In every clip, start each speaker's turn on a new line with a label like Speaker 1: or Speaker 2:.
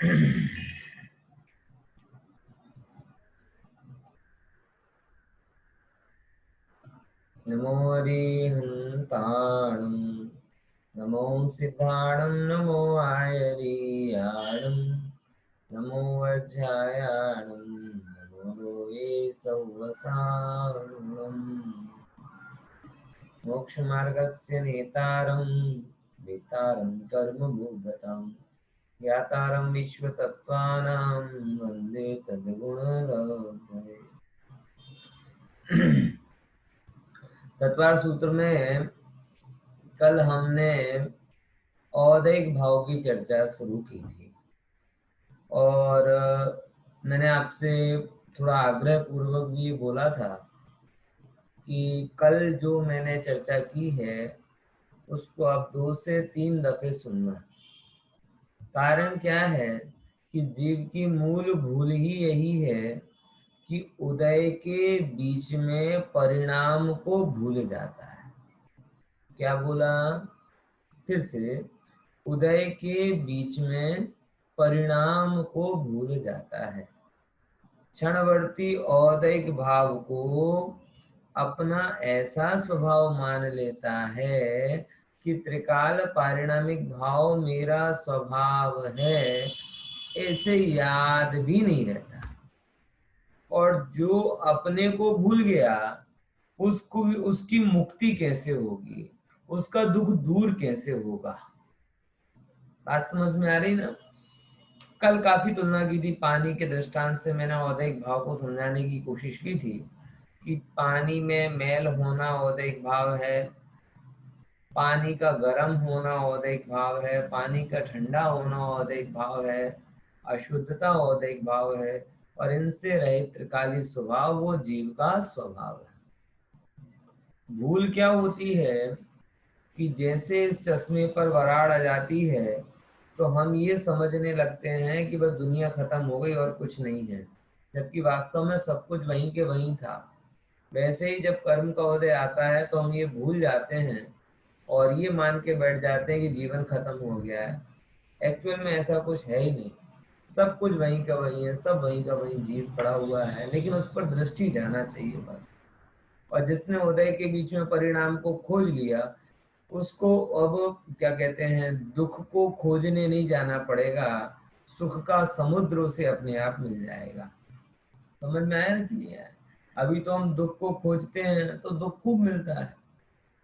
Speaker 1: नमो हरिहन्ताणं नमो सिद्धाणं नमो आयरीयाणं नमो वज्रायाणं नमो लोये सौवसारणम् मोक्षमार्गस्य नेतारं वेतारं कर्मभूभृतां ज्ञातारं विश्वतत्त्वानां वन्दे तद्गुणगणपते। तत्वार सूत्र में कल हमने औदैक भाव की चर्चा शुरू की थी और मैंने आपसे थोड़ा आग्रह पूर्वक भी ये बोला था कि कल जो मैंने चर्चा की है उसको आप 2 से 3 दफे सुनना। कारण क्या है कि जीव की मूल भूल ही यही है कि उदय के बीच में परिणाम को भूल जाता है। क्या बोला? फिर से, उदय के बीच में परिणाम को भूल जाता है। क्षणवर्ती औदैक भाव को अपना ऐसा स्वभाव मान लेता है कि त्रिकाल पारिणामिक भाव मेरा स्वभाव है, ऐसे याद भी नहीं रहता। और जो अपने को भूल गया उसको उसकी मुक्ति कैसे होगी, उसका दुख दूर कैसे होगा? बात समझ में आ रही ना? कल काफी तुलना की थी पानी के दृष्टांत से। मैंने औदैक भाव को समझाने की कोशिश की थी कि पानी में मैल होना औदैक भाव है, पानी का गर्म होना औदैक भाव है, पानी का ठंडा होना औदैक भाव है, अशुद्धता औदैक भाव है, और इनसे रहित त्रिकाली स्वभाव वो जीव का स्वभाव है। भूल क्या होती है कि जैसे इस चश्मे पर वराड़ आ जाती है तो हम ये समझने लगते हैं कि बस दुनिया खत्म हो गई और कुछ नहीं है, जबकि वास्तव में सब कुछ वहीं के वहीं था। वैसे ही जब कर्म का उदय आता है तो हम ये भूल जाते हैं और ये मान के बैठ जाते हैं कि जीवन खत्म हो गया है। एक्चुअल में ऐसा कुछ है ही नहीं, सब कुछ वहीं का वहीं है, सब वहीं का वहीं जीव पड़ा हुआ है, लेकिन उस पर दृष्टि जाना चाहिए बस। और जिसने उदय के बीच में परिणाम को खोज लिया उसको अब क्या कहते हैं, दुख को खोजने नहीं जाना पड़ेगा, सुख का समुद्र उसे अपने आप मिल जाएगा। समझ में आया कि नहीं आया? अभी तो हम दुख को खोजते हैं तो दुख खूब मिलता है,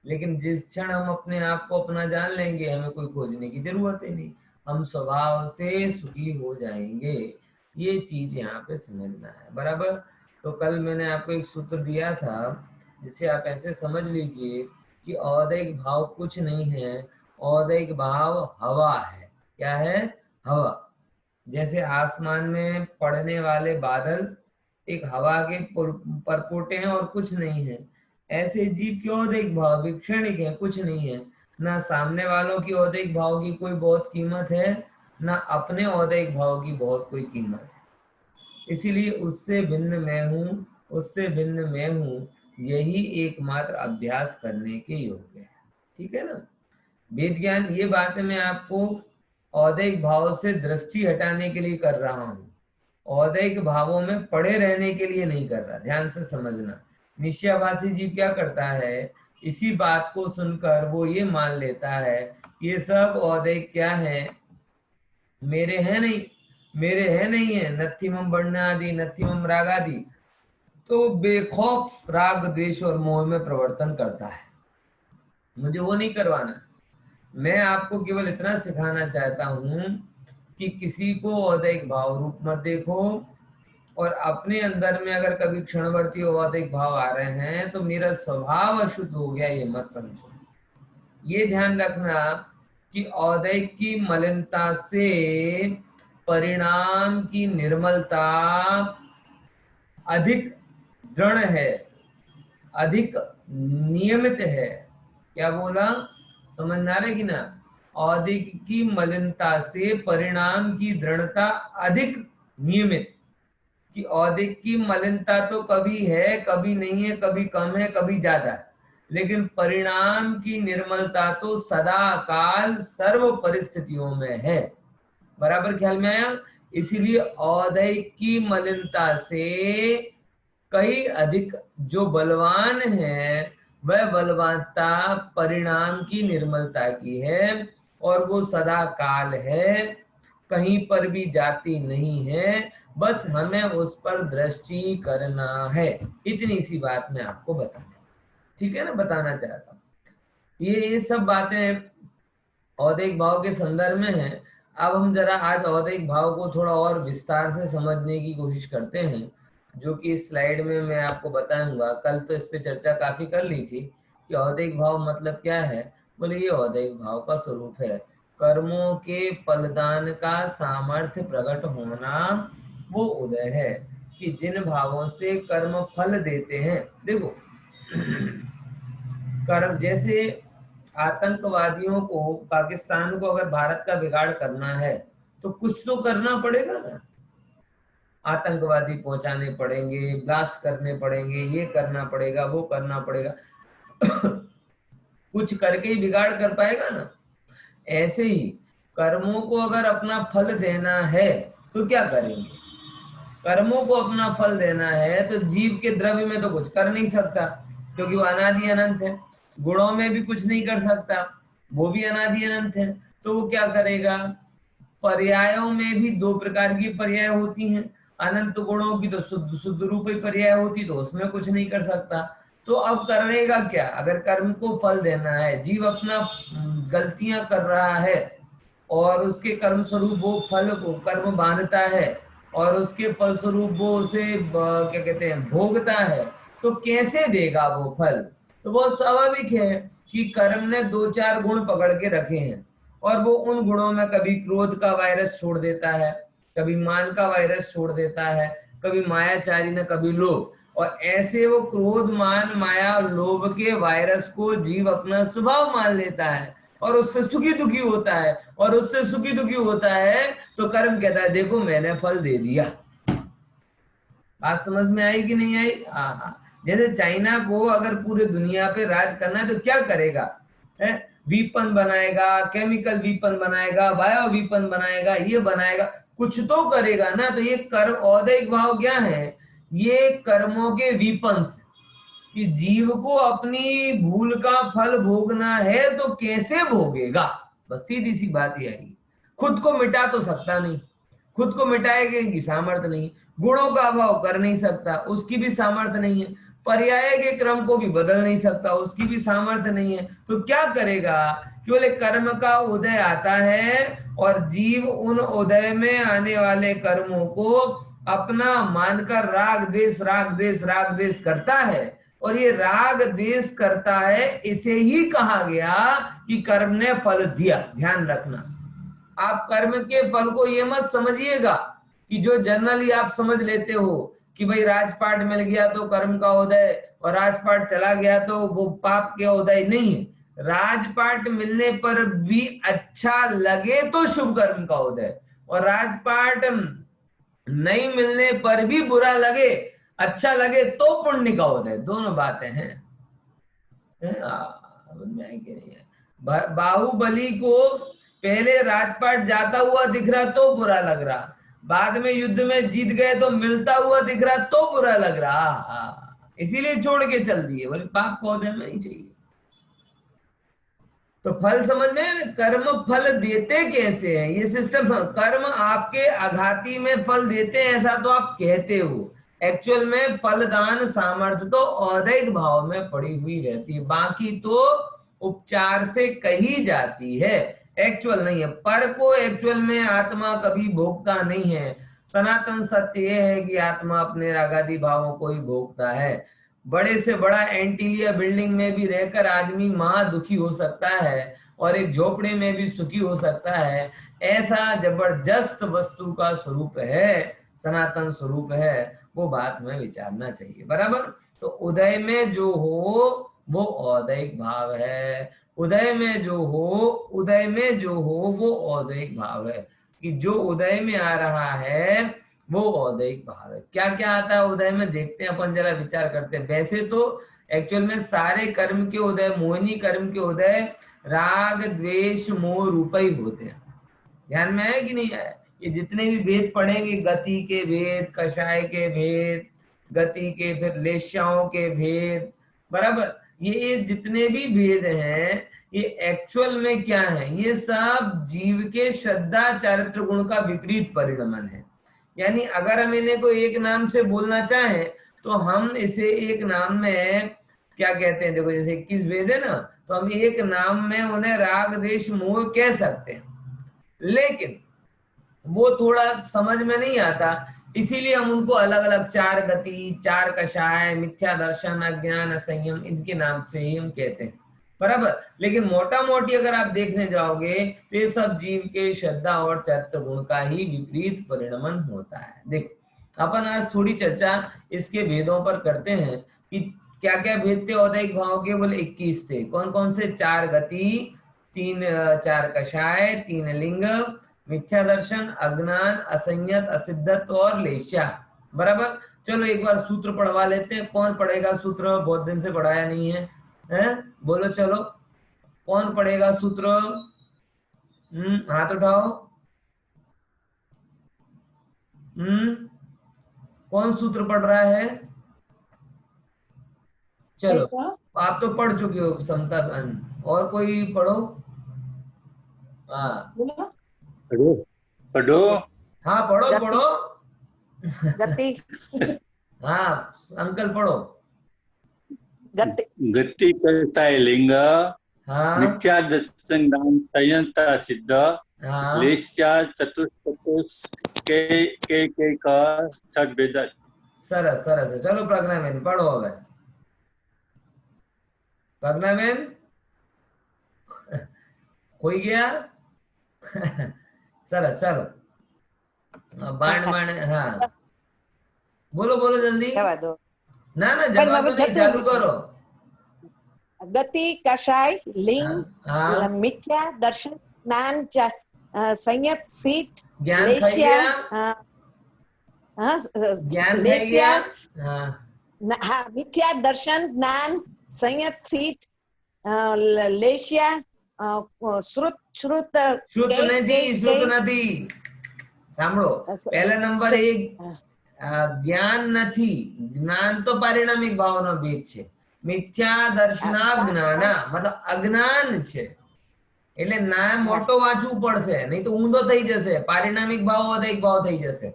Speaker 1: लेकिन जिस क्षण हम अपने आप को अपना जान लेंगे हमें कोई खोजने की जरूरत ही नहीं, हम स्वभाव से सुखी हो जाएंगे। ये चीज यहाँ पे समझना है बराबर। तो कल मैंने आपको एक सूत्र दिया था जिसे आप ऐसे समझ लीजिए कि औदैक भाव कुछ नहीं है, औदैक भाव हवा है। क्या है? हवा। जैसे आसमान में पड़ने वाले बादल एक हवा के परपोटे हैं और कुछ नहीं है, ऐसे जीव की औदैक भाव भी क्षणिक है, कुछ नहीं है। ना सामने वालों की औदैक भाव की कोई बहुत कीमत है, ना अपने औदैक भाव की बहुत कोई कीमत है। इसीलिए उससे भिन्न मैं हूँ, उससे भिन्न मैं हूँ, यही एकमात्र अभ्यास करने के योग्य है। ठीक है ना? वेद ज्ञान ये बातें मैं आपको औदैक भाव से दृष्टि हटाने के लिए कर रहा हूँ, औदैक भावों में पड़े रहने के लिए नहीं कर रहा। ध्यान से समझना। निश्चयाभासी जीव क्या करता है, इसी बात को सुनकर वो ये मान लेता है ये सब औदैक क्या है, मेरे है नहीं, मेरे है नहीं है, नत्थिमम वर्णादि नत्थिमम रागादि। तो बेखौफ राग द्वेष और मोह में प्रवर्तन करता है। मुझे वो नहीं करवाना। मैं आपको केवल इतना सिखाना चाहता हूं कि किसी को औदैक भाव रूप मत देखो, और अपने अंदर में अगर कभी क्षणवर्ती औदैक भाव आ रहे हैं तो मेरा स्वभाव अशुद्ध हो गया ये मत समझो। ये ध्यान रखना कि औदैक की मलिनता से परिणाम की निर्मलता अधिक दृढ़ है, अधिक नियमित है। क्या बोला? समझ में आ रहा है कि ना? औदिक की मलिनता से परिणाम की दृढ़ता अधिक नियमित। कि औदिक की मलिनता तो कभी है कभी नहीं है, कभी कम है कभी ज्यादा है, लेकिन परिणाम की निर्मलता तो सदा काल सर्व परिस्थितियों में है। बराबर ख्याल में आया। इसीलिए औदैक की मलिनता से कई अधिक जो बलवान है वह बलवानता परिणाम की निर्मलता की है, और वो सदा काल है, कहीं पर भी जाती नहीं है, बस हमें उस पर दृष्टि करना है। इतनी सी बात मैं आपको बताना, ठीक है ना, बताना चाहता हूँ। ये सब बातें औदैहिक भाव के संदर्भ में है। अब हम जरा आज औदैहिक भाव को थोड़ा और विस्तार से समझने की कोशिश करते हैं, जो कि इस स्लाइड में मैं आपको बताऊंगा। कल तो इस पे चर्चा काफी कर ली थी कि औदैहिक भाव मतलब क्या है। बोले ये औदैहिक भाव का स्वरूप है, कर्मों के फलदान का सामर्थ्य प्रकट होना, वो उदय है कि जिन भावों से कर्म फल देते हैं। देखो कर्म, जैसे आतंकवादियों को, पाकिस्तान को अगर भारत का बिगाड़ करना है तो कुछ तो करना पड़ेगा ना, आतंकवादी पहुंचाने पड़ेंगे, ब्लास्ट करने पड़ेंगे, ये करना पड़ेगा, वो करना पड़ेगा कुछ करके ही बिगाड़ कर पाएगा ना। ऐसे ही कर्मों को अगर अपना फल देना है तो क्या करेंगे। कर्मों को अपना फल देना है तो जीव के द्रव्य में तो कुछ कर नहीं सकता, क्योंकि वो अनादि अनंत है। गुणों में भी कुछ नहीं कर सकता, वो भी अनादि अनंत है। तो वो क्या करेगा, पर्यायों में भी दो प्रकार की पर्याय होती हैं। अनंत गुणों की तो शुद्ध शुद्ध रूप ही पर्याय होती, तो उसमें कुछ नहीं कर सकता। तो अब करेगा क्या, अगर कर्म को फल देना है, जीव अपना गलतियां कर रहा है और उसके कर्म स्वरूप वो फल को कर्म बांधता है और उसके फल स्वरूप वो उसे क्या कहते हैं भोगता है, तो कैसे देगा वो फल। तो बहुत स्वाभाविक है कि कर्म ने दो चार गुण पकड़ के रखे हैं और वो उन गुणों में कभी क्रोध का वायरस छोड़ देता है, कभी मान का वायरस छोड़ देता है, कभी मायाचारी ने, कभी लोभ। और ऐसे वो क्रोध मान माया लोभ के वायरस को जीव अपना स्वभाव मान लेता है और उससे सुखी दुखी होता है, और उससे सुखी दुखी होता है तो कर्म कहता है देखो मैंने फल दे दिया। बात समझ में आई कि नहीं आई। हाँ, जैसे चाइना को अगर पूरे दुनिया पे राज करना है तो क्या करेगा, वीपन बनाएगा, केमिकल वीपन बनाएगा, बायो वीपन बनाएगा, ये बनाएगा, कुछ तो करेगा ना। तो ये कर्म औदैहिक भाव क्या है, ये कर्मों के वीपन्स, कि जीव को अपनी भूल का फल भोगना है तो कैसे भोगेगा। बस सीधी सी बात ये आई। खुद को मिटा तो सकता नहीं, खुद को मिटाएगा की सामर्थ्य नहीं, गुणों का अभाव कर नहीं सकता, उसकी भी सामर्थ्य नहीं है, पर्याय के क्रम को भी बदल नहीं सकता, उसकी भी सामर्थ्य नहीं है। तो क्या करेगा, केवल कर्म का उदय आता है और जीव उन उदय में आने वाले कर्मों को अपना मानकर राग द्वेष राग द्वेष राग द्वेष करता है। और ये राग द्वेष करता है, इसे ही कहा गया कि कर्म ने फल दिया। ध्यान रखना, आप कर्म के फल को ये मत समझिएगा कि जो जनरली आप समझ लेते हो कि भाई राजपाट मिल गया तो कर्म का उदय और राजपाट चला गया तो वो पाप के उदय। नहीं है, राजपाट मिलने पर भी अच्छा लगे तो शुभ कर्म का उदय, और राजपाट नहीं मिलने पर भी बुरा लगे, अच्छा लगे तो पुण्य का उदय। दोनों बातें हैं। बाहुबली को पहले राजपाट जाता हुआ दिख रहा तो बुरा लग रहा, बाद में युद्ध में जीत गए तो मिलता हुआ दिख रहा तो बुरा लग रहा, इसीलिए छोड़ के चल दिए, बोले पाप पौधे में नहीं चाहिए। तो फल समझ में, कर्म फल देते कैसे हैं ये सिस्टम। कर्म आपके आघाती में फल देते हैं ऐसा तो आप कहते हो, एक्चुअल में फलदान सामर्थ्य तो औदैहिक भाव में पड़ी हुई रहती है, बाकी तो उपचार से कही जाती है, एक्चुअल नहीं है। पर को एक्चुअल में आत्मा कभी भोगता नहीं है। सनातन सत्य यह है कि आत्मा अपने रागादि भावों को ही भोगता है। बड़े से बड़ा एंटीलिया बिल्डिंग में भी रहकर आदमी महा दुखी हो सकता है और एक झोपड़े में भी सुखी हो सकता है। ऐसा जबरदस्त वस्तु का स्वरूप है, सनातन स्वरूप है, वो बात में विचारना चाहिए। बराबर। तो उदय में जो हो वो औदैहिक भाव है, उदय में जो हो, उदय में जो हो वो औदैहिक भाव है, कि जो उदय में आ रहा है वो औदैहिक भाव है। क्या क्या आता है उदय में, देखते हैं अपन, जरा विचार करते हैं। वैसे तो एक्चुअल में सारे कर्म के उदय, मोहिनी कर्म के उदय राग द्वेष मोह रूप ही होते हैं। ध्यान में है कि नहीं है? ये जितने भी भेद पढ़ेंगे, गति के भेद, कषाय के भेद, गति के, फिर लेश्याओं के भेद, बराबर, ये जितने भी भेद हैं ये एक्चुअल में क्या है? ये सब जीव के श्रद्धा चारित्र गुण का विपरीत परिणमन है। यानी अगर हम इन्हें को एक नाम से बोलना चाहें तो हम इसे एक नाम में क्या कहते हैं? देखो जैसे 21 भेद है ना, तो हम एक नाम में उन्हें राग देश मोह कह सकते हैं, लेकिन वो थोड़ा समझ में नहीं आता, इसीलिए हम उनको अलग अलग चार गति, चार कषाय, मिथ्या दर्शन, अज्ञान, असंयम, इनके नाम से ही हम कहते हैं, बराबर। लेकिन मोटा मोटी अगर आप देखने जाओगे तो ये सब जीव के श्रद्धा और चरित्र गुण का ही विपरीत परिणमन होता है। देखो अपन आज थोड़ी चर्चा इसके भेदों पर करते हैं कि क्या क्या भेद थे औदैहिक भाव के। बोले 21 थे। कौन कौन से? चार गति, तीन चार कषाय, तीन लिंग, मिथ्या दर्शन, अज्ञान, असंयत, असिद्धत्व और लेश्या, बराबर। चलो एक बार सूत्र पढ़वा लेते हैं। कौन पढ़ेगा सूत्र? बहुत दिन से पढ़ाया नहीं है, हैं? बोलो चलो, कौन पढ़ेगा सूत्र? हाथ उठाओ। कौन सूत्र पढ़ रहा है? चलो आप तो पढ़ चुके हो समता बहन, और कोई पढ़ो। हाँ
Speaker 2: पढ़ो पढ़ो।
Speaker 1: हाँ पढ़ो
Speaker 3: गति।
Speaker 1: पढ़ो।
Speaker 3: गति
Speaker 1: हाँ अंकल पढ़ो।
Speaker 3: गति
Speaker 2: गति करता है लिंग,
Speaker 1: हाँ
Speaker 2: मिथ्या दर्शन ज्ञान संयंता सिद्ध,
Speaker 1: हाँ
Speaker 2: लेश्या चतुष्चतुष के का छठ भेद।
Speaker 1: सरस सरस है। चलो प्रज्ञा बेन पढ़ो હવે। प्रज्ञा बेन खोई गया। सरस चलो बाण बाण। हाँ बोलो बोलो जल्दी।
Speaker 3: જવા દો।
Speaker 1: ना ना
Speaker 3: પણ
Speaker 1: जवाब
Speaker 3: હવે
Speaker 1: नहीं,
Speaker 3: જતું
Speaker 1: चालू
Speaker 3: રહ્યું।
Speaker 1: करो।
Speaker 3: ગતિ, કષાય, લિંગ,
Speaker 1: हाँ
Speaker 3: મિથ્યા દર્શન, જ્ઞાન, સંયત, સીત,
Speaker 1: ज्ञान खाई
Speaker 3: લેશ્યા,
Speaker 1: गया,
Speaker 3: हाँ,
Speaker 1: ज्ञान खाई
Speaker 3: લેશ્યા,
Speaker 1: गया। हाँ
Speaker 3: हाँ, मिथ्या दर्शन, ज्ञान, संयत, सीत, लेश्या, श्रुत, श्रुत,
Speaker 1: श्रुत
Speaker 3: कई,
Speaker 1: नहीं,
Speaker 3: कई,
Speaker 1: श्रुत
Speaker 3: कई,
Speaker 1: नहीं। સાંભળો, પહેલા નંબર એક જ્ઞાન નથી। જ્ઞાન તો પારિણામિક ભાવનો ભેદ છે। મિથ્યા દર્શના જ્ઞાના मतलब અજ્ઞાન છે, એટલે ના મોટો વાંચવું પડશે, નહીં તો ઊંધો થઈ જશે। પારિણામિક ભાવ અદૈહિક ભાવ થઈ જશે,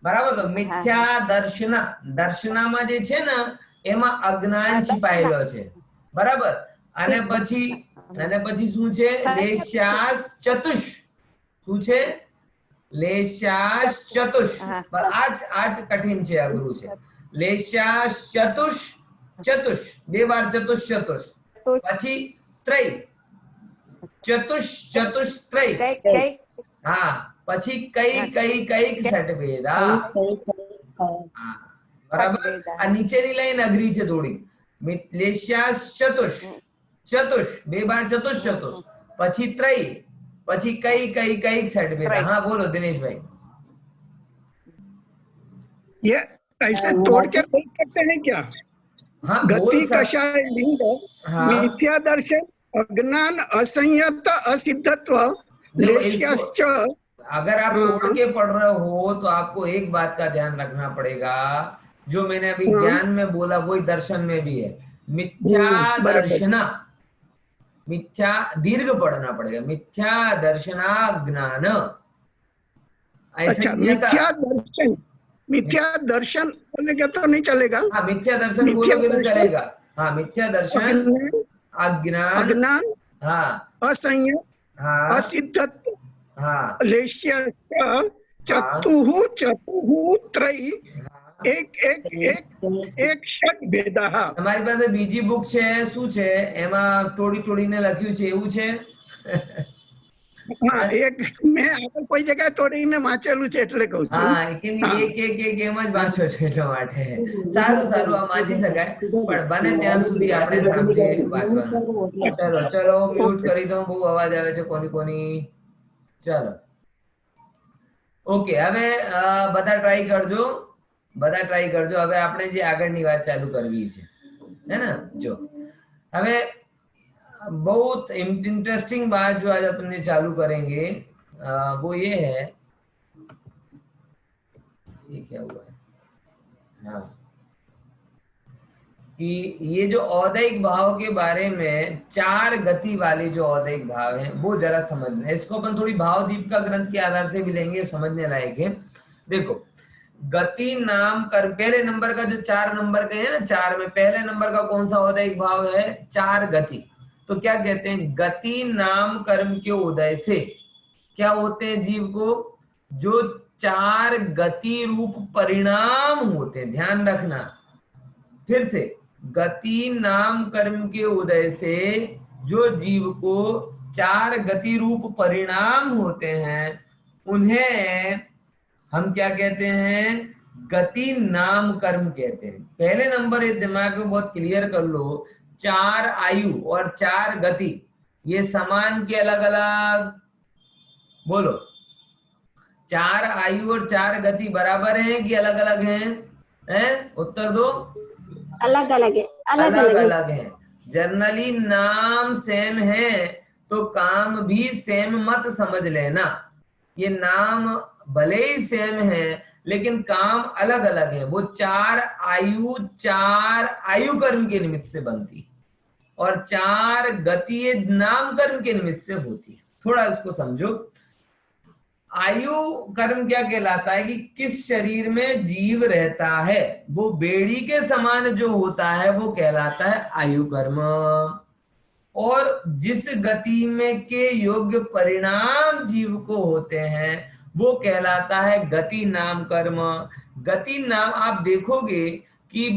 Speaker 1: બરાબર। તો મિથ્યા દર્શના, દર્શનામાં જે છે ને એમાં અજ્ઞાન छिपाયેલો છે, બરાબર। અને પછી શું છે? લેશ્યાસ ચતુષ। શું છે? लेश्यास चतुष। आज कठिन છે, અઘરું છે। લેશ્યાસ ચતુષ, ચતુષ બે વાર ચતુષ ચતુષ, પછી ત્રય, ચતુષ ચતુષ ત્રય। હા પછી કઈ કઈ કઈક છઠ ભેદ। હા બરાબર। આ નીચેની લાઈન અઘરી છે થોડી। લેશ્યાસ ચતુષ, ચતુષ બે બાર ચતુષ ચતુષ, પછી ત્રય, પછી કઈ કઈ કઈ छठ भेद। हाँ बोलो दिनेश भाई।
Speaker 4: ये ऐसे तोड़ के बोल सकते हैं क्या?
Speaker 1: हाँ
Speaker 4: गति, कषाय, लिंग, मिथ्या दर्शन, अज्ञान, असंयत, असिद्धत्व, लेश्याश्च।
Speaker 1: अगर आप तोड़ के पढ़ रहे हो तो आपको एक बात का ध्यान रखना पड़ेगा, जो मैंने अभी ज्ञान में बोला वही दर्शन में भी है। मिथ्या दर्शना, मिथ्या दीर्घ पढ़ना पड़ेगा। मिथ्या दर्शना ज्ञान।
Speaker 4: अच्छा, मिथ्या दर्शन, मिथ्या दर्शन बोलेगा तो नहीं चलेगा।
Speaker 1: हाँ मिथ्या दर्शन बोलोगे तो चलेगा। हाँ मिथ्या दर्शन, अज्ञान, हाँ
Speaker 4: असंयत,
Speaker 1: हाँ
Speaker 4: असिद्धत्व,
Speaker 1: हाँ
Speaker 4: लेश्याश्च, चतुः चतुः त्रय, एक एक एक एक षट भेदः।
Speaker 1: તમારી પાસે બીજી બુક છે શું છે? એમાં તોડી તોડીને લખ્યું છે એવું છે?
Speaker 4: हाँ एक मैं આગળ કોઈ જગ્યાએ તોડીને વાંચેલું છે એટલે કહું છું।
Speaker 1: હા કેમ કે એક એક એક એમ જ વાંચો છો એટલા માટે। સારું સારું આ વાંચી શકાય, પણ બને ત્યાં સુધી આપણે સાંભળીએ વાંચવાનું। ચલો ચલો મ્યુટ કરી દો, બહુ અવાજ આવે છે કોની કોની। ચલો ઓકે હવે બધા ટ્રાય કરજો, બધા ટ્રાય કરજો। હવે આપણે જે આગળની વાત ચાલુ કરવી છે હે ને, જો હવે बहुत इंटरेस्टिंग बात जो आज अपन चालू करेंगे वो ये है, ये क्या हुआ है, हाँ, कि ये जो औदैहिक भाव के बारे में, 4 गति वाले जो औदैहिक भाव हैं वो जरा समझना है। इसको अपन थोड़ी भावदीप का ग्रंथ के आधार से भी लेंगे, समझने लायक है। देखो, गति नाम कर्म, पहले नंबर का जो 4 नंबर के हैं ना, 4 में पहले नंबर का कौन सा औदैहिक भाव है? 4 गति। तो क्या कहते हैं? गति नाम कर्म के उदय से क्या होते हैं जीव को? जो 4 गति रूप परिणाम होते हैं, ध्यान रखना, फिर से, गति नाम कर्म के उदय से जो जीव को 4 गति रूप परिणाम होते हैं, उन्हें हम क्या कहते हैं? गति नाम कर्म कहते हैं। पहले नंबर इस दिमाग में बहुत क्लियर कर लो, 4 आयु और 4 गति, ये समान के अलग अलग? बोलो, 4 आयु और 4 गति बराबर हैं कि अलग अलग हैं? उत्तर दो।
Speaker 5: अलग अलग है, अलग
Speaker 1: अलग
Speaker 5: अलग
Speaker 1: अलग है। जनरली नाम सेम है तो काम भी सेम मत समझ लेना। ये नाम भले ही सेम है लेकिन काम अलग अलग है। वो 4 आयु कर्म के निमित्त से बनती और 4 गति नाम कर्म के निमित्त से होती है। थोड़ा इसको समझो। आयु कर्म क्या कहलाता है? कि किस शरीर में जीव रहता है, वो बेड़ी के समान जो होता है वो कहलाता है आयु कर्म। और जिस गति में के योग्य परिणाम जीव को होते हैं वो कहलाता है गति नाम कर्म। गति नाम, आप देखोगे कि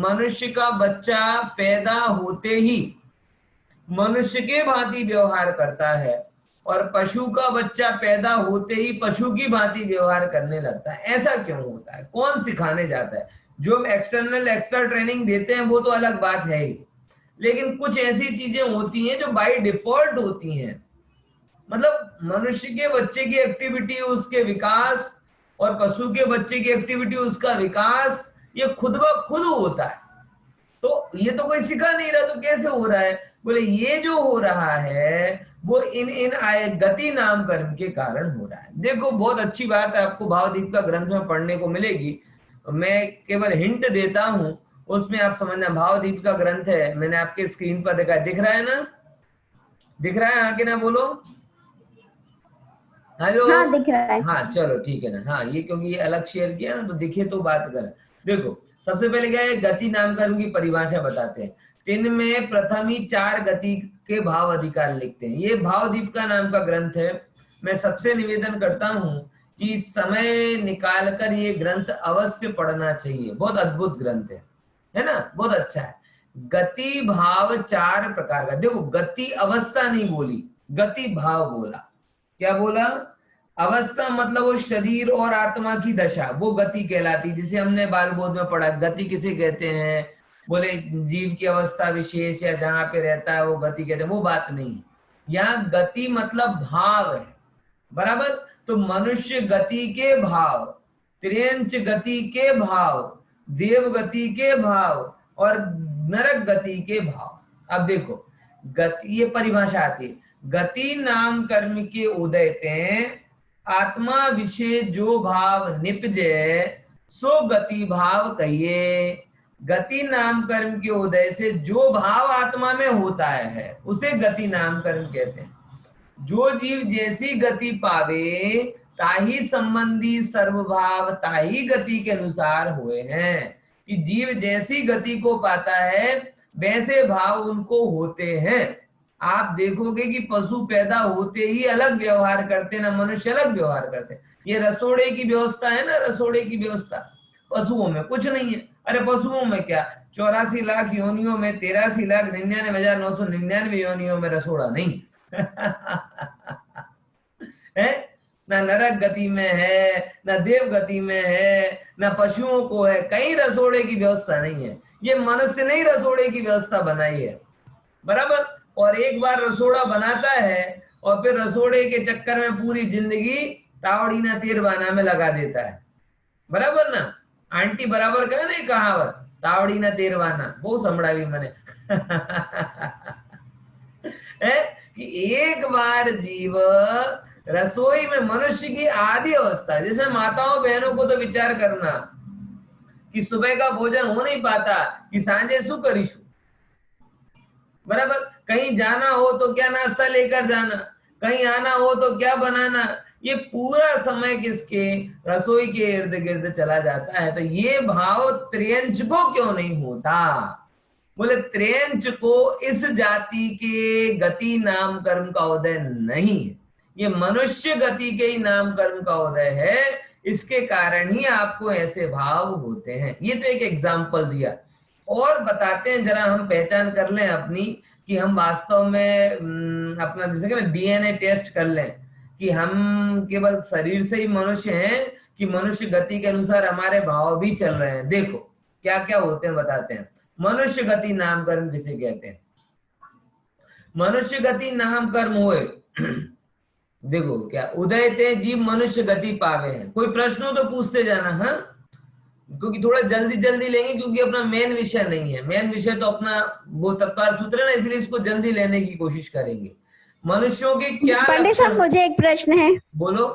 Speaker 1: मनुष्य का बच्चा पैदा होते ही मनुष्य के भांति व्यवहार करता है और पशु का बच्चा पैदा होते ही पशु की भांति व्यवहार करने लगता है। ऐसा क्यों होता है? कौन सिखाने जाता है? जो एक्सटर्नल एक्स्ट्रा ट्रेनिंग देते हैं वो तो अलग बात है ही, लेकिन कुछ ऐसी चीजें होती हैं जो बाय डिफॉल्ट होती हैं। मतलब मनुष्य के बच्चे की एक्टिविटी उसके विकास और पशु के बच्चे की एक्टिविटी उसका विकास, ये खुद ब खुद होता है। तो ये तो कोई सिखा नहीं रहा, तो कैसे हो रहा है? बोले ये जो हो रहा है वो इन गति नाम कर्म के कारण हो रहा है। देखो, बहुत अच्छी बात है, आपको भावदीप का ग्रंथ में पढ़ने को मिलेगी। मैं केवल हिंट देता हूं, उसमें आप समझना। भावदीप का ग्रंथ है, मैंने आपके स्क्रीन पर देखा है, दिख रहा है ना? दिख रहा है? हाँ कि ना? बोलो हेलो।
Speaker 5: हाँ, दिख रहा है।
Speaker 1: हाँ चलो ठीक है ना। हाँ, ये क्योंकि ये अलग शेयर किया ना तो दिखे तो बात कर। देखो, सबसे पहले क्या है? गति नाम कर्म की परिभाषा बताते हैं। 3 में प्रथम ही 4 गति के भाव अधिकार लिखते हैं। ये भावदीप का नाम का ग्रंथ है। मैं सबसे निवेदन करता हूं कि समय निकालकर ये ग्रंथ अवश्य पढ़ना चाहिए। बहुत अद्भुत ग्रंथ है ना? बहुत अच्छा है। गति भाव 4 प्रकार का। देखो, गति अवस्था नहीं बोली, गति भाव बोला। क्या बोला? अवस्था मतलब वो शरीर और आत्मा की दशा, वो गति कहलाती। जिसे हमने बाल बोध में पढ़ा, गति किसे कहते हैं? बोले जीव की अवस्था विशेष या जहां पे रहता है वो गति कहते हैं। वो बात नहीं, यहाँ गति मतलब भाव है, बराबर। तो मनुष्य गति के भाव, त्रियंच गति के भाव, देव गति के भाव और नरक गति के भाव। अब देखो, गति, ये परिभाषा आती है। गति नाम कर्म के उदयते आत्मा विषय जो भाव निपजे सो गति भाव कहिए। गति नाम कर्म के उदय से जो भाव आत्मा में होता है उसे गति नाम कर्म कहते हैं। जो जीव जैसी गति पावे ताही संबंधी सर्वभाव ताही गति के अनुसार हुए हैं। कि जीव जैसी गति को पाता है वैसे भाव उनको होते हैं। आप देखोगे कि पशु पैदा होते ही अलग व्यवहार करते ना, मनुष्य अलग व्यवहार करते। ये रसोड़े की व्यवस्था है ना, रसोड़े की व्यवस्था, पशुओं में कुछ नहीं है। अरे पशुओं में क्या, 84 लाख योनियों में 83,99,999 योनियों में रसोड़ा नहीं है ना, नरक गति में है ना, देव गति में है ना, पशुओं को है। कहीं रसोड़े की व्यवस्था नहीं है। ये मनुष्य नहीं रसोड़े की व्यवस्था बनाई है, बराबर। और एक बार रसोड़ा बनाता है और फिर रसोड़े के चक्कर में पूरी जिंदगी तावड़ी ना तीरवाना में लगा देता है, बराबर ना। आंटी बराबर का नहीं कहावत, तावड़ी ना तीरवाना, वो समझा भी मैंने है कि एक बार जीव रसोई में मनुष्य की आदि अवस्था, जिसमें माताओं बहनों को तो विचार करना कि सुबह का भोजन हो नहीं पाता कि सांझे शू करीशु, बराबर। कहीं जाना हो तो क्या नाश्ता लेकर जाना, कहीं आना हो तो क्या बनाना, ये पूरा समय किसके, रसोई के इर्द गिर्द चला जाता है। तो ये भाव त्रियंच को क्यों नहीं होता? बोले त्रियंच को इस जाति के गति नाम कर्म का उदय नहीं है, ये मनुष्य गति के ही नाम कर्म का उदय है, इसके कारण ही आपको ऐसे भाव होते हैं। ये तो एक एग्जाम्पल दिया। और बताते हैं, जरा हम पहचान कर लें अपनी कि हम वास्तव में अपना जैसे ना डीएनए टेस्ट कर लें कि हम केवल शरीर से ही मनुष्य हैं कि मनुष्य गति के अनुसार हमारे भाव भी चल रहे हैं। देखो क्या क्या होते हैं, बताते हैं। मनुष्य गति नाम कर्म किसे कहते हैं? मनुष्य गति नाम कर्म हुए देखो क्या, उदय ते जीव मनुष्य गति पावे हैं। कोई प्रश्न हो तो पूछते जाना, हाँ, क्योंकि थोड़ा जल्दी जल्दी लेंगे, क्योंकि अपना मेन विषय नहीं है। मेन विषय तो अपना वो तत्पर सूत्र है ना, इसलिए इसको जल्दी लेने की कोशिश करेंगे। मनुष्यों के क्या
Speaker 5: पंडित साहब, मुझे एक प्रश्न है।
Speaker 1: बोलो।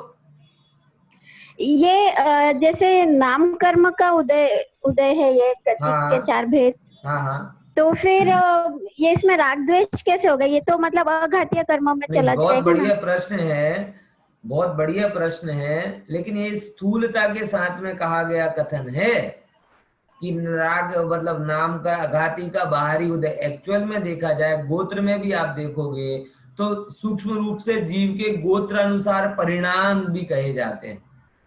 Speaker 5: ये जैसे नाम कर्म का उदय है, ये गति के चार भेद।
Speaker 1: हाँ हाँ।
Speaker 5: तो फिर ये इसमें राग द्वेष कैसे होगा? ये तो मतलब अघातीय कर्मों में चला जाएगा।
Speaker 1: बहुत बढ़िया प्रश्न है, बहुत बढ़िया प्रश्न है। लेकिन ये स्थूलता के साथ में कहा गया कथन है कि राग मतलब नाम का अघाती का बाहरी उदय। एक्चुअल में देखा जाए, गोत्र में भी आप देखोगे तो सूक्ष्म रूप से जीव के गोत्र अनुसार परिणाम भी कहे जाते हैं।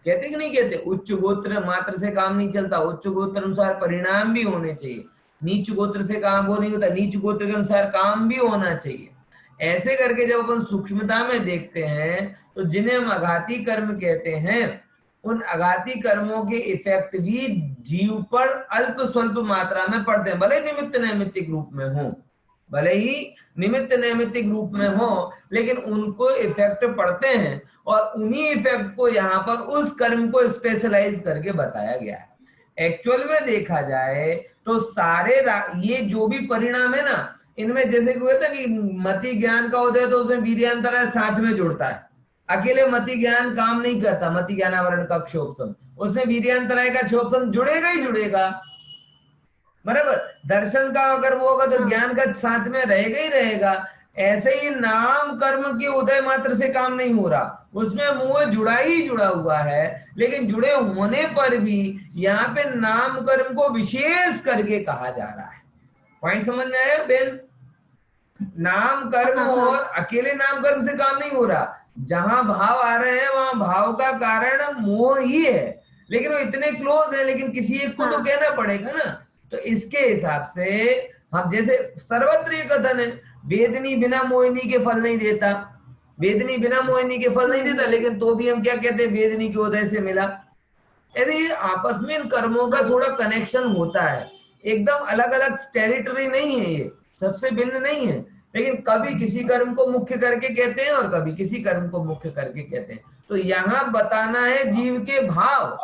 Speaker 1: कहते कि नहीं कहते? उच्च गोत्र मात्र से काम नहीं चलता, उच्च गोत्र अनुसार परिणाम भी होने चाहिए। नीच गोत्र से काम वो नहीं होता, नीच गोत्र के अनुसार काम भी होना चाहिए। ऐसे करके जब अपन सूक्ष्मता में देखते हैं तो जिन्हें हम अघाती कर्म कहते हैं, उन अघाती कर्मों के इफेक्ट भी जीव पर अल्प स्वल्प मात्रा में पड़ते हैं, भले निमित्त नैमित्तिक रूप में हो, भले ही निमित्त नैमित्तिक रूप में हो, लेकिन उनको इफेक्ट पड़ते हैं। और उन्हीं इफेक्ट को यहाँ पर उस कर्म को स्पेशलाइज करके बताया गया है। एक्चुअल में देखा जाए तो सारे ये जो भी परिणाम है ना, इनमें जैसे कि होता है कि मति ज्ञान का उदय तो उसमें वीर्यांतरा साथ में जुड़ता है। अकेले मति ज्ञान काम नहीं करता, मति ज्ञानावरण का क्षोभसम, उसमें वीर्यांतराय का क्षोभसम जुड़ेगा ही जुड़ेगा, बराबर। दर्शन का अगर वो होगा तो ज्ञान का साथ में रहेगा ही रहेगा। ऐसे ही नाम कर्म के उदय मात्र से काम नहीं हो रहा, उसमें मुंह जुड़ा ही जुड़ा हुआ है। लेकिन जुड़े होने पर भी यहाँ पे नाम कर्म को विशेष करके कहा जा रहा है। पॉइंट समझ में आया बेन? नाम कर्म और अकेले नाम कर्म से काम नहीं हो रहा, जहां भाव आ रहे हैं वहां भाव का कारण मोह ही है, लेकिन वो इतने क्लोज है, लेकिन किसी एक को तो कहना पड़ेगा ना। तो इसके हिसाब से हम जैसे सर्वत्र ये कथन है, वेदनी बिना मोहिनी के फल नहीं देता, वेदनी बिना मोहिनी के फल नहीं देता, लेकिन तो भी हम क्या कहते हैं, वेदनी के उदय से मिला। ऐसे ही आपस में इन कर्मों का थोड़ा कनेक्शन होता है, एकदम अलग अलग टेरिटरी नहीं है, ये सबसे भिन्न नहीं है। लेकिन कभी किसी कर्म को मुख्य करके कहते हैं और कभी किसी कर्म को मुख्य करके कहते हैं। तो यहाँ बताना है जीव के भाव,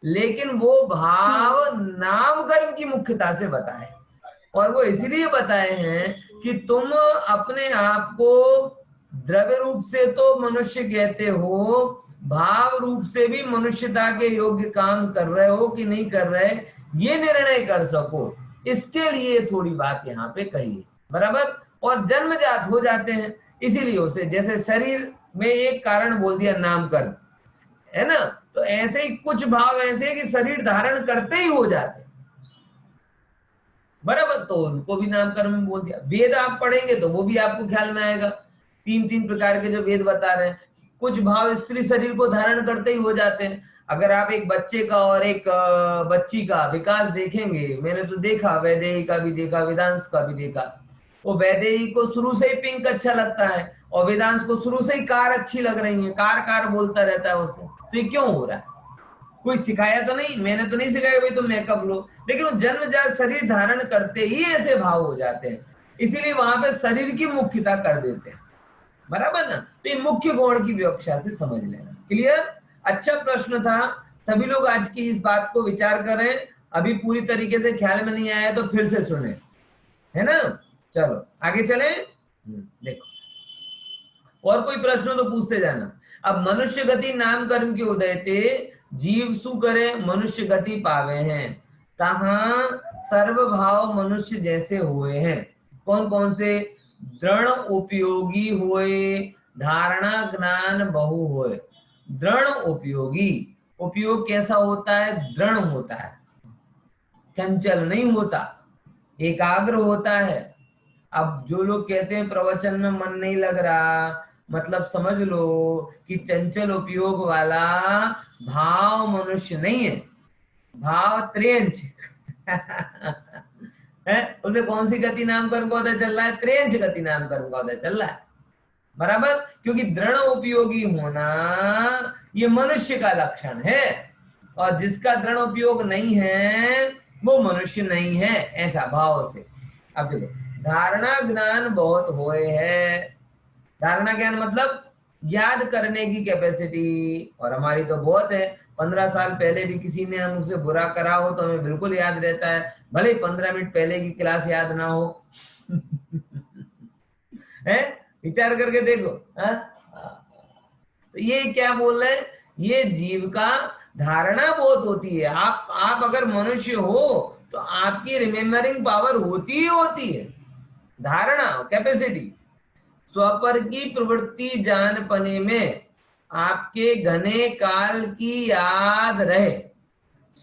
Speaker 1: लेकिन वो भाव नाम कर्म की मुख्यता से बताए, और वो इसलिए बताए हैं कि तुम अपने आप को द्रव्य रूप से तो मनुष्य कहते हो, भाव रूप से भी मनुष्यता के योग्य काम कर रहे हो कि नहीं कर रहे, ये निर्णय कर सको। इसके लिए थोड़ी बात यहाँ पे कही है, बराबर। और जन्मजात हो जाते हैं, इसीलिए उसे जैसे शरीर में एक कारण बोल दिया नाम कर्म, है ना, तो ऐसे ही कुछ भाव ऐसे हैं कि शरीर धारण करते ही हो जाते, बराबर, तो उनको भी नाम कर्म में बोल दिया। वेद आप पढ़ेंगे तो वो भी आपको ख्याल में आएगा, तीन तीन प्रकार के जो वेद बता रहे हैं। कुछ भाव स्त्री शरीर को धारण करते ही हो जाते हैं। अगर आप एक बच्चे का और एक बच्ची का विकास देखेंगे, मैंने तो देखा, वैदेही का भी देखा, वेदांश का भी देखा, वो वैदेही को शुरू से ही पिंक अच्छा लगता है और वेदांश को शुरू से ही कार अच्छी लग रही है, कार कार बोलता रहता है उसे। तो ये क्यों हो रहा है? कोई सिखाया तो नहीं, मैंने तो नहीं सिखाया भाई तुम मेकअप लो, लेकिन वो जन्मजात शरीर धारण करते ही ऐसे भाव हो जाते हैं, इसीलिए वहां पे शरीर की मुख्यता कर देते हैं, बराबर ना। तो ये मुख्य गुण की व्याख्या से समझ लेना। क्लियर? अच्छा प्रश्न था, सभी लोग आज की इस बात को विचार करें। अभी पूरी तरीके से ख्याल में नहीं आया तो फिर से सुने, है ना। चलो आगे चले, देखो और कोई प्रश्न तो पूछते जाना। अब मनुष्य गति नाम कर्म के उदय ते जीव सु करे मनुष्य गति पावे हैं, तहां सर्व भाव मनुष्य जैसे हुए हैं। कौन कौन से? दृढ़ उपयोगी हुए, धारणा ज्ञान बहु हुए। दृढ़ उपयोगी, उपयोग कैसा होता है? दृढ़ होता है, चंचल नहीं होता, एकाग्र होता है। अब जो लोग कहते हैं प्रवचन में मन नहीं लग रहा, मतलब समझ लो कि चंचल उपयोग वाला भाव मनुष्य नहीं है, भाव त्रेंच है। उसे कौन सी गति नाम कर्म का उदय चल रहा है? त्रेंच गति नाम कर्म का उदय चल रहा है, बराबर। क्योंकि दृढ़ उपयोगी होना ये मनुष्य का लक्षण है, और जिसका दृढ़ उपयोग नहीं है वो मनुष्य नहीं है, ऐसा भाव से। अब देखो, धारणा ज्ञान बहुत होए है। धारणा ज्ञान मतलब याद करने की कैपेसिटी, और हमारी तो बहुत है। 15 साल पहले भी किसी ने हमसे बुरा करा हो तो हमें बिल्कुल याद रहता है, भले 15 मिनट पहले की क्लास याद ना हो है, विचार करके देखो। तो ये क्या बोल रहे हैं? ये जीव का धारणा बहुत होती है। आप अगर मनुष्य हो तो आपकी रिमेम्बरिंग पावर होती ही होती है, धारणा कैपेसिटी। स्वपर की प्रवृत्ति जान पने में आपके घने काल की याद रहे।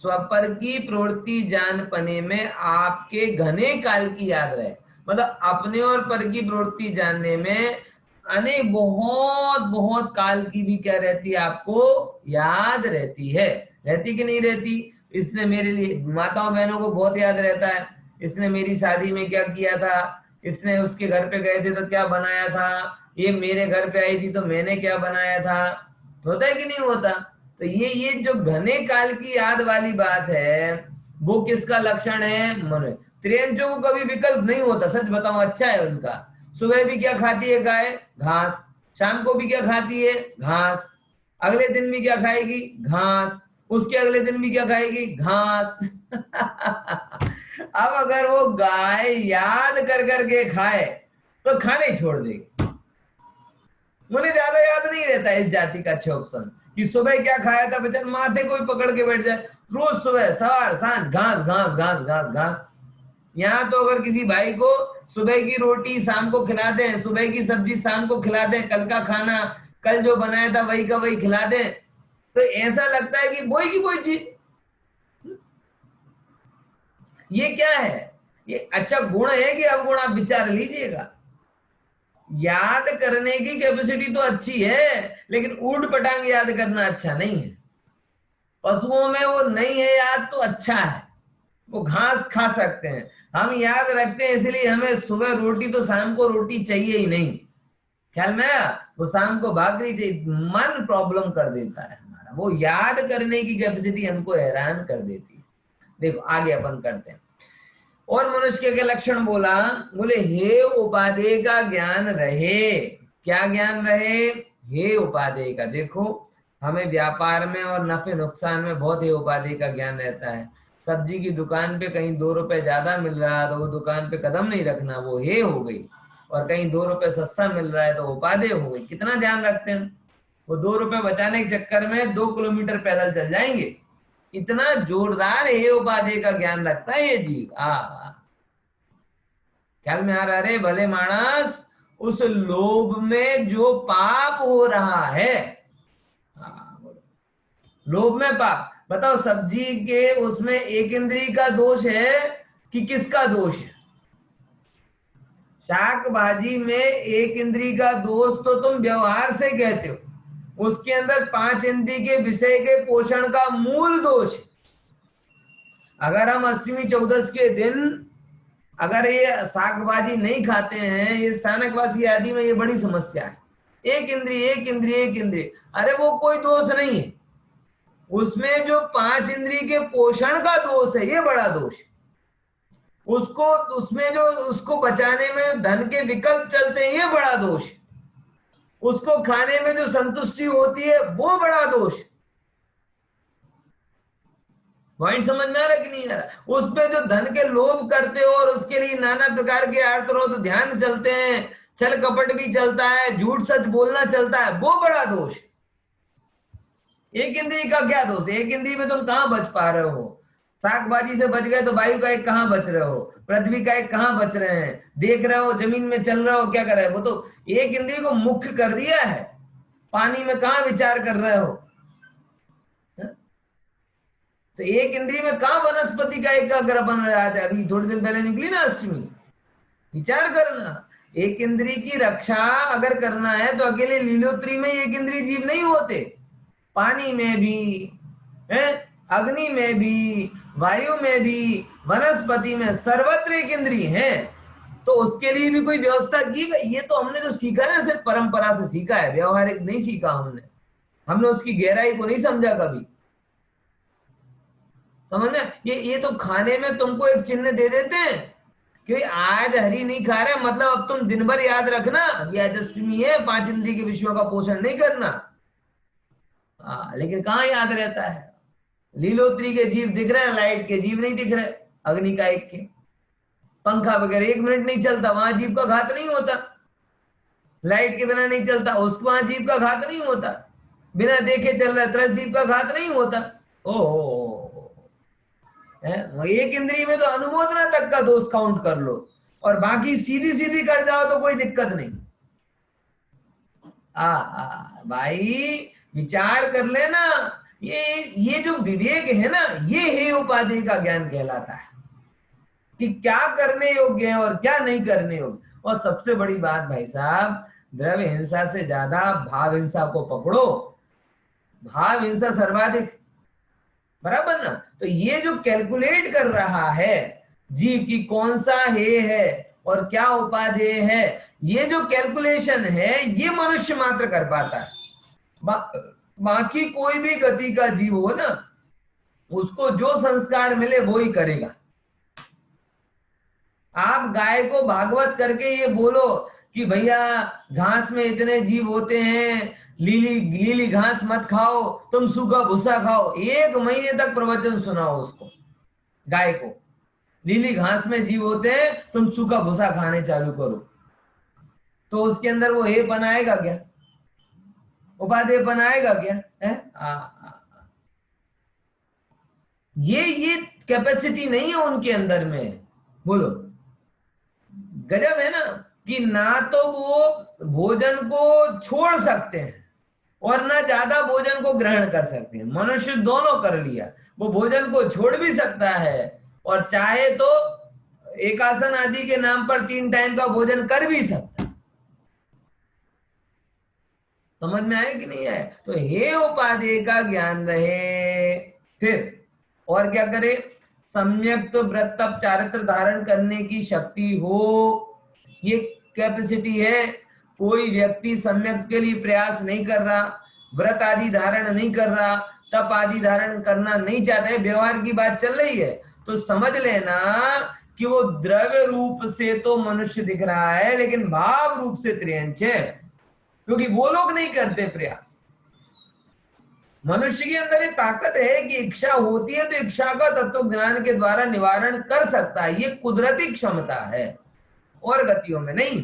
Speaker 1: स्वपर की प्रवृत्ति जान पने में आपके घने काल की याद रहे, मतलब अपने और पर की प्रवृत्ति जानने में अनेक बहुत बहुत काल की भी क्या रहती है? आपको याद रहती है। रहती कि नहीं रहती? इसने मेरे लिए, माताओं बहनों को बहुत याद रहता है, इसने मेरी शादी में क्या किया था, इसने उसके घर पे गए थे तो क्या बनाया था, ये मेरे घर पे आई थी तो मैंने क्या बनाया था। होता है कि नहीं होता? तो ये जो घने काल की याद वाली बात है, वो किसका लक्षण है? मनुष्य। त्रियंचों को कभी विकल्प नहीं होता, सच बताऊं, अच्छा है उनका। सुबह भी क्या खाती है गाय? घास। शाम को भी क्या खाती है? घास। अगले दिन भी क्या खाएगी? घास। उसके अगले दिन भी क्या खाएगी? घास अब अगर वो गाय याद कर करके खाए तो खाना ही छोड़ देगी। उन्हें ज्यादा याद नहीं रहता इस जाति का अच्छा ऑप्शन कि सुबह क्या खाया था, बेचारा माथे कोई पकड़ के बैठ जाए, रोज सुबह सवार सांझ घास घास घास घास घास। यहाँ तो अगर किसी भाई को सुबह की रोटी शाम को खिला दें, सुबह की सब्जी शाम को खिला दें, कल का खाना कल जो बनाया था वही का वही खिला दें, तो ऐसा लगता है कि वही की वही चीज। ये क्या है? ये अच्छा गुण है कि अवगुण? आप विचार लीजिएगा। याद करने की कैपेसिटी तो अच्छी है, लेकिन ऊट पटांग याद करना अच्छा नहीं है। पशुओं में वो नहीं है याद तो अच्छा है, वो घास खा सकते हैं। हम याद रखते हैं इसलिए हमें सुबह रोटी तो शाम को रोटी चाहिए ही नहीं, ख्याल में आया? वो शाम को भाकरी चाहिए, मन प्रॉब्लम कर देता है हमारा। वो याद करने की कैपेसिटी हमको हैरान कर देती है। देखो आगे अपन करते हैं। और मनुष्य के लक्षण बोला, बोले हे उपादेय का ज्ञान रहे। क्या ज्ञान रहे? हे उपादेय का। देखो हमें व्यापार में और नफे नुकसान में बहुत हे उपादेय का ज्ञान रहता है। सब्जी की दुकान पे कहीं 2 रुपए ज्यादा मिल रहा है तो वो दुकान पे कदम नहीं रखना, वो हे हो गई। और कहीं 2 रुपए सस्ता मिल रहा है तो उपादेय हो गई। कितना ध्यान रखते हैं? वो 2 रुपए बचाने के चक्कर में 2 किलोमीटर पैदल चल जाएंगे। इतना जोरदार हे उपादेय का ज्ञान रखता है ये जीव। ख्याल में आ रहा? रे भले मानस, उस लोभ में जो पाप हो रहा है, लोभ में पाप। बताओ सब्जी के उसमें एक इंद्रिय का दोष है कि किसका दोष है? शाक भाजी में एक इंद्रिय का दोष तो तुम व्यवहार से कहते हो, उसके अंदर 5 इंद्रिय के विषय के पोषण का मूल दोष है। अगर हम अष्टमी चौदस के दिन अगर ये शाक भाजी नहीं खाते हैं, ये स्थानकवासी आदि में ये बड़ी समस्या है। एक इंद्रिय एक इंद्रिय एक इंद्रिय, अरे वो कोई दोष नहीं है, उसमें जो 5 इंद्रिय के पोषण का दोष है ये बड़ा दोष है। उसको उसमें जो उसको बचाने में धन के विकल्प चलते हैं ये बड़ा दोष है। उसको खाने में जो संतुष्टि होती है वो बड़ा दोष है। पॉइंट समझ में आ रहा कि नहीं आ रहा? उस पे जो धन के लोभ करते हो और उसके लिए नाना प्रकार के आर्तरोध ध्यान चलते हैं, छल कपट भी चलता है, झूठ सच बोलना चलता है, वो बड़ा दोष है। एक इंद्री का क्या दोष है? एक इंद्री में तुम कहाँ बच पा रहे हो? शाकभाजी से बच गए तो वायु का एक कहाँ बच रहे हो? पृथ्वी का एक कहाँ बच रहे हैं? देख रहे हो, जमीन में चल रहे हो, क्या कर रहे हो? वो तो एक इंद्री को मुख्य कर दिया है। पानी में कहाँ विचार कर रहे हो? तो एक इंद्री में कहाँ वनस्पति का एकाग्र बन रहा है? अभी थोड़ी दिन पहले निकली ना अष्टमी। विचार करना, एक इंद्री की रक्षा अगर करना है तो अकेले लीलोत्री में एक इंद्री जीव नहीं होते, पानी में भी है, अग्नि में भी, वायु में भी, वनस्पति में, सर्वत्र एक इंद्री है। तो उसके लिए भी कोई व्यवस्था की गई। ये तो हमने जो सीखा है सिर्फ परंपरा से सीखा है, व्यवहारिक नहीं सीखा हमने उसकी गहराई को नहीं समझा कभी। समझना, ये तो खाने में तुमको एक चिन्ह दे देते हैं कि आज हरी नहीं खा रहे, मतलब अब तुम दिन भर याद रखना ये आज अष्टमी है, 5 इंद्रिय के विषयों का पोषण नहीं करना। लेकिन कहाँ याद रहता है? लीलोत्री के जीव दिख रहे हैं, लाइट के जीव नहीं दिख रहे, अग्नि का एक के, पंखा वगैरह 1 मिनट नहीं चलता, वहां जीव का घात नहीं होता। लाइट के बिना नहीं चलता, उसको वहां जीव का घात नहीं होता। बिना देखे चल रहा है, जीव का घात नहीं होता। एक इंद्रिय में तो अनुमोदना तक का दोष काउंट कर लो, और बाकी सीधी सीधी कर जाओ तो कोई दिक्कत नहीं। भाई विचार कर लेना, ये जो विवेक है ना, ये हे उपाधि का ज्ञान कहलाता है कि क्या करने योग्य है और क्या नहीं करने योग्य। और सबसे बड़ी बात भाई साहब, द्रव्य हिंसा से ज्यादा भाव हिंसा को पकड़ो। भाव हिंसा सर्वाधिक, बराबर ना? तो ये जो कैलकुलेट कर रहा है जीव की कौन सा हे है और क्या उपादेय है, ये जो कैलकुलेशन है ये मनुष्य मात्र कर पाता है। बाकी कोई भी गति का जीव हो ना, उसको जो संस्कार मिले वो ही करेगा। आप गाय को भागवत करके ये बोलो कि भैया घास में इतने जीव होते हैं, लीली घास मत खाओ, तुम सूखा भूसा खाओ, 1 महीने तक प्रवचन सुनाओ उसको, गाय को, लीली घास में जीव होते हैं, तुम सूखा भूसा खाने चालू करो, तो उसके अंदर वो हे बनाएगा क्या? उपादेय बनाएगा क्या? है ये कैपेसिटी नहीं है उनके अंदर में। बोलो, गजब है ना कि ना तो वो भोजन को छोड़ सकते हैं और ना ज्यादा भोजन को ग्रहण कर सकते हैं। मनुष्य दोनों कर लिया, वो भोजन को छोड़ भी सकता है और चाहे तो एकासन आदि के नाम पर 3 टाइम का भोजन कर भी सकता है। समझ में आए कि नहीं आए? तो हे उपादेय का ज्ञान रहे। फिर और क्या करे? सम्यक तो व्रत तप चारित्र धारण करने की शक्ति हो, ये कैपेसिटी है। कोई व्यक्ति सम्यक के लिए प्रयास नहीं कर रहा, व्रत आदि धारण नहीं कर रहा, तप आदि धारण करना नहीं चाहता है, व्यवहार की बात चल रही है, तो समझ लेना कि वो द्रव्य रूप से तो मनुष्य दिख रहा है लेकिन भाव रूप से त्रियंच है, क्योंकि वो लोग नहीं करते प्रयास। मनुष्य के अंदर ये ताकत है कि इच्छा होती है तो इच्छा का तत्व ज्ञान के द्वारा निवारण कर सकता है, ये कुदरती क्षमता है और गतियों में नहीं।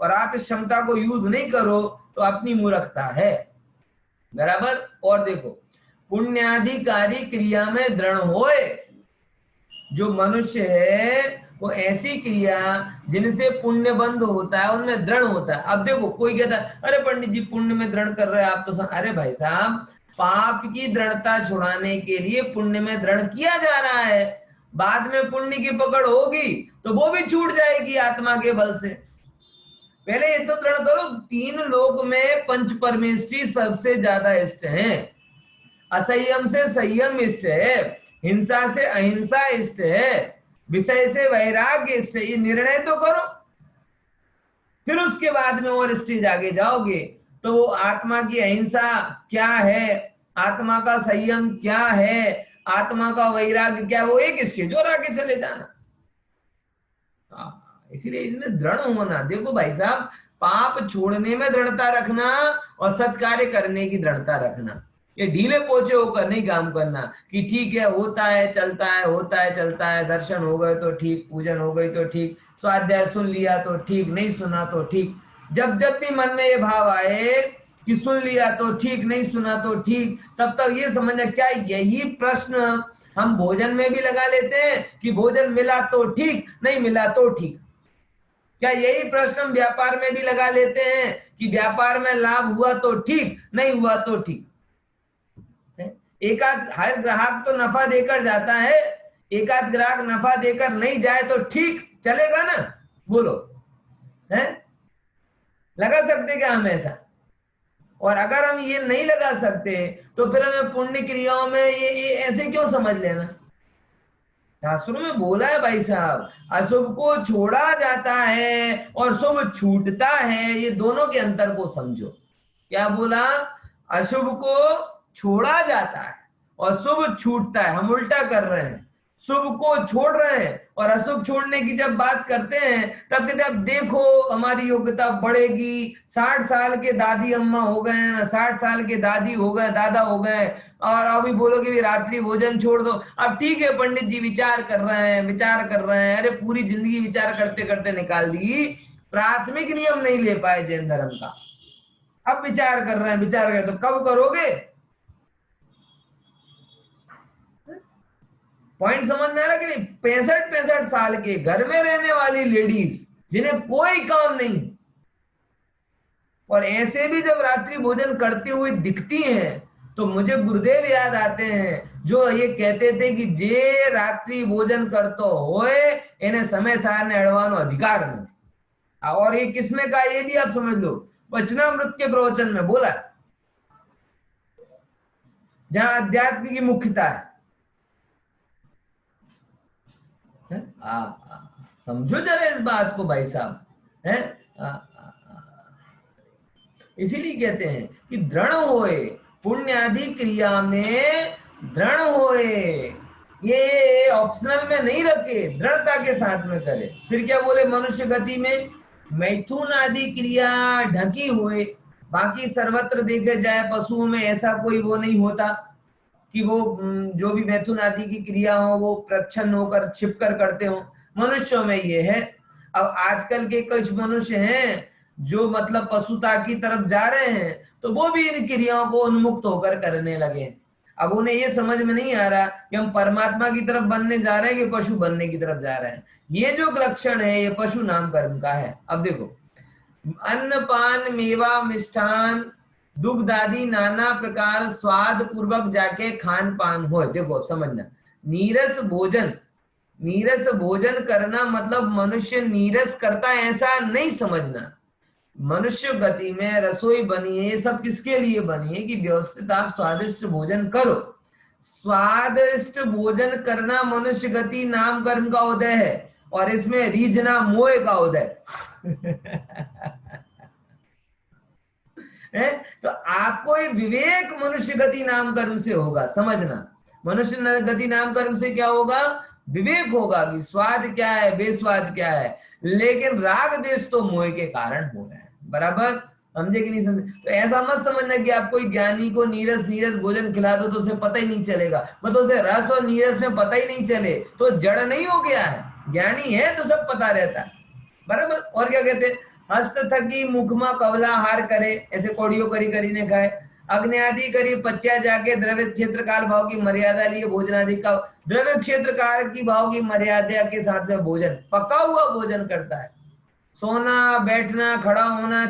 Speaker 1: और आप इस क्षमता को यूज नहीं करो तो अपनी मूर्खता है, बराबर। और देखो, पुण्याधिकारी क्रिया में दृढ़ होए, जो मनुष्य है वो ऐसी क्रिया जिनसे पुण्य बंध होता है उनमें दृढ़ होता है। अब देखो, कोई कहता है अरे पंडित जी पुण्य में दृढ़ कर रहे हैं आप तो, अरे भाई साहब, पाप की दृढ़ता छुड़ाने के लिए पुण्य में दृढ़ किया जा रहा है, बाद में पुण्य की पकड़ होगी तो वो भी छूट जाएगी आत्मा के बल से। पहले ये तो दृढ़ करो, 3 लोक में पंच परमेष्ठी सबसे ज्यादा इष्ट है, असंयम से संयम इष्ट है, हिंसा से अहिंसा इष्ट है, विषय से वैराग्य इष्ट है। ये निर्णय तो करो, फिर उसके बाद में और स्टेज आगे जाओगे तो वो आत्मा की अहिंसा क्या है, आत्मा का संयम क्या है, आत्मा का वैराग्य क्या, वो एक स्टेज और आगे चले जाना। इसीलिए इसमें दृढ़ होना। देखो भाई साहब, पाप छोड़ने में दृढ़ता रखना और सत्कार्य करने की दृढ़ता रखना, ये ढीले पोचे होकर नहीं काम करना कि ठीक है होता है चलता है, होता है चलता है, दर्शन हो गए तो ठीक, पूजन हो गई तो ठीक, स्वाध्याय सुन लिया तो ठीक, नहीं सुना तो ठीक। जब जब भी मन में ये भाव आए कि सुन लिया तो ठीक, नहीं सुना तो ठीक, तब तक ये समझना क्या यही प्रश्न हम भोजन में भी लगा लेते हैं कि भोजन मिला तो ठीक, नहीं मिला तो ठीक? क्या यही प्रश्न हम व्यापार में भी लगा लेते हैं कि व्यापार में लाभ हुआ तो ठीक, नहीं हुआ तो ठीक? एकाध हर ग्राहक तो नफा देकर जाता है, एकाध ग्राहक नफा देकर नहीं जाए तो ठीक चलेगा ना? बोलो, है लगा सकते क्या हम ऐसा? और अगर हम ये नहीं लगा सकते तो फिर हमें पुण्य क्रियाओं में ये ऐसे क्यों समझ लेना? शास्त्रों में बोला है भाई साहब, अशुभ को छोड़ा जाता है और शुभ छूटता है, ये दोनों के अंतर को समझो। क्या बोला? अशुभ को छोड़ा जाता है और शुभ छूटता है। हम उल्टा कर रहे हैं, शुभ को छोड़ रहे हैं और अशुभ छोड़ने की जब बात करते हैं तब कहते हैं अब देखो हमारी योग्यता बढ़ेगी, 60 साल के दादी अम्मा हो गए ना, 60 साल के दादी हो गए, दादा हो गए, और अभी बोलोगे भी रात्रि भोजन छोड़ दो। अब ठीक है पंडित जी विचार कर रहे हैं, विचार कर रहे हैं। अरे पूरी जिंदगी विचार करते करते निकाल दी, प्राथमिक नियम नहीं ले पाए जैन धर्म का, अब विचार कर रहे हैं, विचार कर, तो कब करोगे? पॉइंट समझ में आ रहा कि नहीं? 65 साल के घर में रहने वाली लेडीज जिन्हें कोई काम नहीं, और ऐसे भी जब रात्रि भोजन करती हुई दिखती हैं तो मुझे गुरुदेव याद आते हैं जो ये कहते थे कि जे रात्रि भोजन करतो होए इन्हें समय सारने अड़वानो अधिकार नहीं। और ये किसमें का, ये भी आप समझ लो, वचनामृत के प्रवचन में बोला, जहां अध्यात्म की मुख्यता है। समझो जरा इस बात को भाई साहब, है? इसीलिए कहते हैं कि दृढ़ होए, पुण्यादि क्रिया में दृढ़ होए, ये ऑप्शनल में नहीं रखे, दृढ़ता के साथ में करे। फिर क्या बोले? मनुष्य गति में मैथुन आदि क्रिया ढकी हुए, बाकी सर्वत्र देखे जाए पशुओं में ऐसा कोई वो नहीं होता कि वो जो भी मैथुन आदि की क्रिया हो वो प्रच्छन्न होकर छिपकर करते हो। मनुष्यों में ये है। अब आजकल के कुछ मनुष्य हैं जो मतलब पशुता की तरफ जा रहे हैं, तो वो भी इन क्रियाओं को उन्मुक्त होकर करने लगे। अब उन्हें ये समझ में नहीं आ रहा कि हम परमात्मा की तरफ बनने जा रहे हैं कि पशु बनने की तरफ जा रहे हैं। ये जो लक्षण है ये पशु नाम कर्म का है। अब देखो, अन्न पान मेवा मिष्ठान दुग्ध आदि नाना प्रकार स्वाद पूर्वक जाके खान पान हो। देखो समझना, नीरस भोजन करना मतलब मनुष्य नीरस करता है ऐसा नहीं समझना। मनुष्य गति में रसोई बनी है, ये सब किसके लिए बनी है? कि व्यवस्थित आप स्वादिष्ट भोजन करो। स्वादिष्ट भोजन करना मनुष्य गति नाम कर्म का उदय है, और इसमें रीझना मोह का उदय है। तो आपको ये विवेक मनुष्य गति नाम कर्म से होगा, समझना। मनुष्य गति नाम कर्म से क्या होगा? विवेक होगा कि स्वाद क्या है, बेस्वाद क्या है। लेकिन राग देश तो मोह के कारण हो रहा है। बराबर समझे कि नहीं समझे? तो ऐसा मत समझना कि आप कोई ज्ञानी को नीरस भोजन खिला दो तो उसे पता ही नहीं चलेगा, मतलब उसे रस और नीरस में पता ही नहीं चले तो जड़ नहीं हो गया है। ज्ञानी है तो सब पता रहता है। बराबर। और क्या कहते हैं? हस्त थकी मुखमा कवला हार करे, ऐसे कौड़ियों करी ने खाए। अग्नि आदि करी पच्चा जाके द्रव्य क्षेत्र काल भाव की मर्यादा लिए भोजन आदि का, द्रव्य क्षेत्र काल की भाव की मर्यादा के साथ में भोजन, पका हुआ भोजन करता है। सोना, बैठना, खड़ा होना,